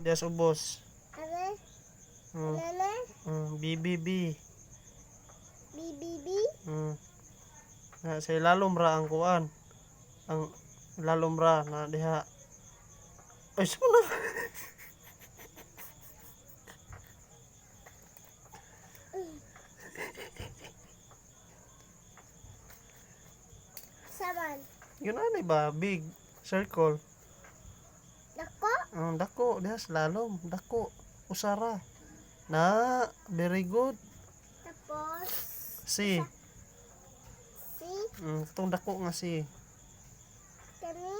Dias ubos. Are. Mm. Nana. BBB. BBB. Na sa ilalom ra ang kuan. Ang lalom ra na diha. Ay sino? Saman. Yun ano ba? Big circle. Dako. Dako diha sa lalom. Dako. Usara. Na, very good. Tapos. Si. Si. Itong dako nga si. Kani.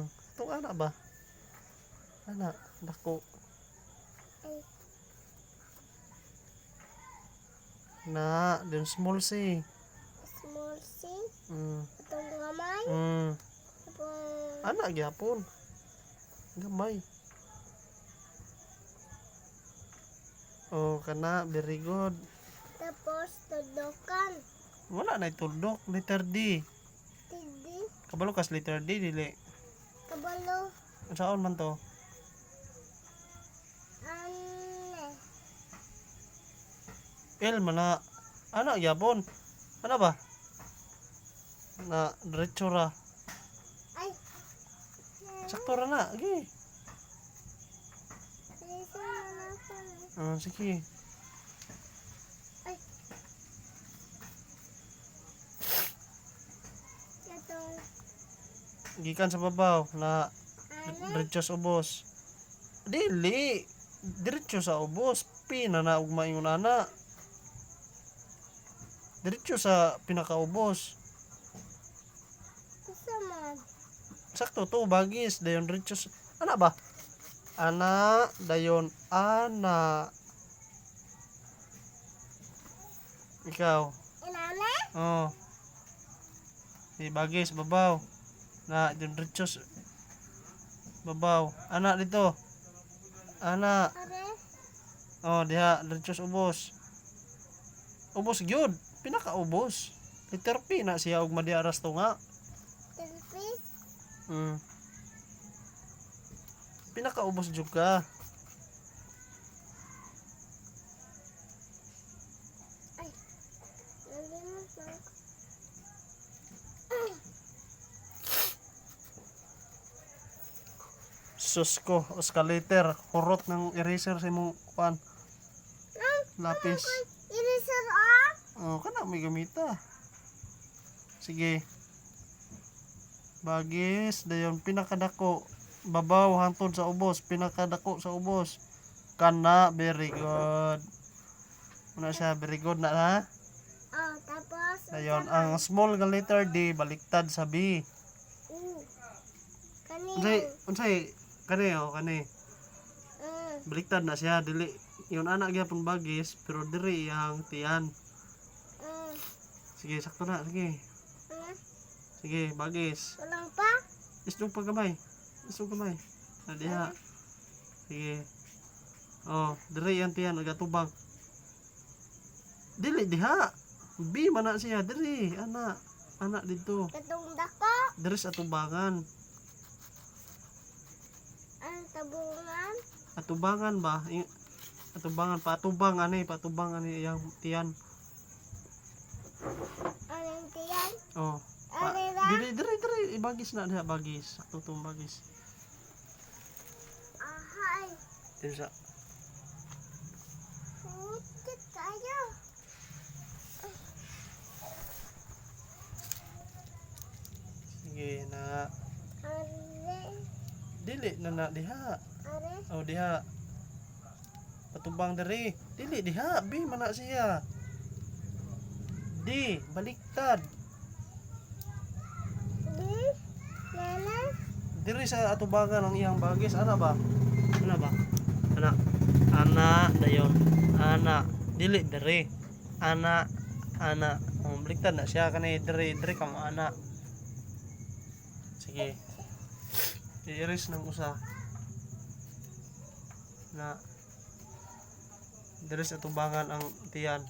Itong anak ba? Anak. Dako. Ay. Na, then small si. Small si. Itong gamay. Tapos. Anak gyapon. Gamay. Oh, kana, very good. Tapos tudukan. Wala na itudok. Letter D. Tidi. Kabalo kas letter D, dili. Kabalo. Saan man to? Ane. L man na. Anak gyapon. Ano ba? Na, diretso ra. Ay. Sakto ra na. Okay. Lisa na ako. Sige. Ay. Itong. Gikan sa babaw na Ane. diretso sa ubos. Dili. Diretso sa ubos. Pina na ug maingon ana. Diretso sa pinakaubos. Kasaman. Sakto to, bagis. Dayon diretso sa... Ana ba? Ana. Dayon ana. Ikaw. Inane. Oh. Si bagis, babaw. Na, dayon diretso sa... Babaw. Ana dito. Ana. Are. Diha. Diretso sa ubos. Ubos gyud. Pinakaubos. Letter P na siya ug madiaras to nga. Telpi. Pinakaubos jud ka. Ay. Nalimot na ako. Sus ko, escalator, kurot ng eraser sa imong kuan. Lapis. Eraser Kana may gamita. Sige. Bagis, dayon pinakadako. Babaw hangtod sa ubos, pinakadako sa ubos. Kana, very good. Una siya, very good na ha. Tapos. Dayon, ang small nga letter D baliktad sa B. Kani. Unsay kani kani. Baliktad na siya, dili yun anak gyapon bagis pero diri iyang tiyan. Sige, sakto na, sige. Sige, bagis. Walang pa. Isdog pa gamay. Isdog gamay. Na diha. Sige. Diri iyang tiyan ug atubang. Dili diha. B man na siya diri, anak. Anak dito. Katong dako. Diri sa atubangan. Ang tabungan. Atubangan ba? Atubangan patubang ani iyang tiyan. Anong tiyan? Diri ibagis na diha bagis. Sakto tong bagis. Ahay. Diri sa Sumikit kayo. sige na. Are. Dili na diha. Are. Diha. Patubang diri. Dili diha, B man na siya. D, baliktad. Di. Nana. Diri sa atubangan ang iyang bagis, ana ba? Ana ba? Ana dayon. Ana, dili diri. Ana. Baliktad na siya kanay diri ka mo ana. Sige. I-erase ng usa. Na diri sa atubangan ang tiyan.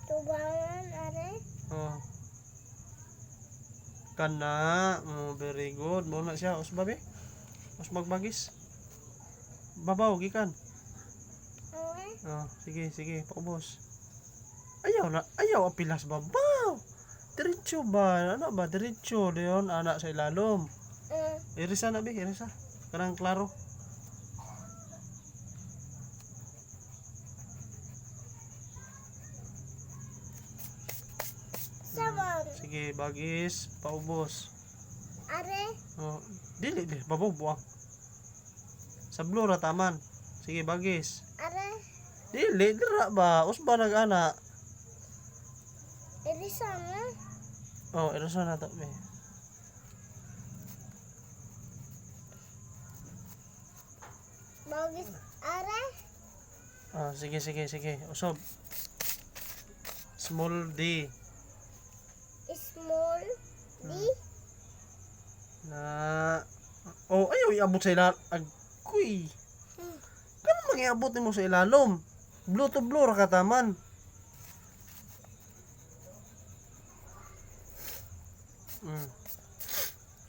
Tubangan. Are. Kana, very good. Mo na siya, usba be. Us magbagis. babaw gikan. Okay. Oh, sige, sige, paubos. Ayaw apilas babaw. Diretso ba? Ano ba? Diretso diyon anak sa ilalom. Irisa na bi, irisa. Karang klaro. Sabon. Sige, bagis, paubos. Are. Oh, dili di babaw buang. Sa blue ra taman. Sige, bagis. Are. Dili dira ba? Usba nag-ana. Iri sana. Oh, irisa na to be. Bagis. Are. Ah, sige, sige, sige. Usob. Small D. Small. D. Na oh, ayaw iabot sa ilalom. Agoy. Kano mag-iabot nimo sa ilalom? Blue to blue ra kataman.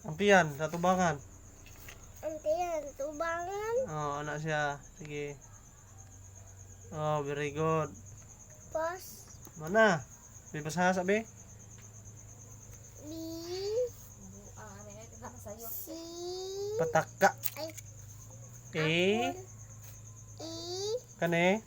Ampian, sa tubangan. Antiyan. Tubangan. Oh, anak siya. Sige. Oh, very good. Pas. Mana? May basaha sabi? B. C. Pataka. Ay. E. E. Kane.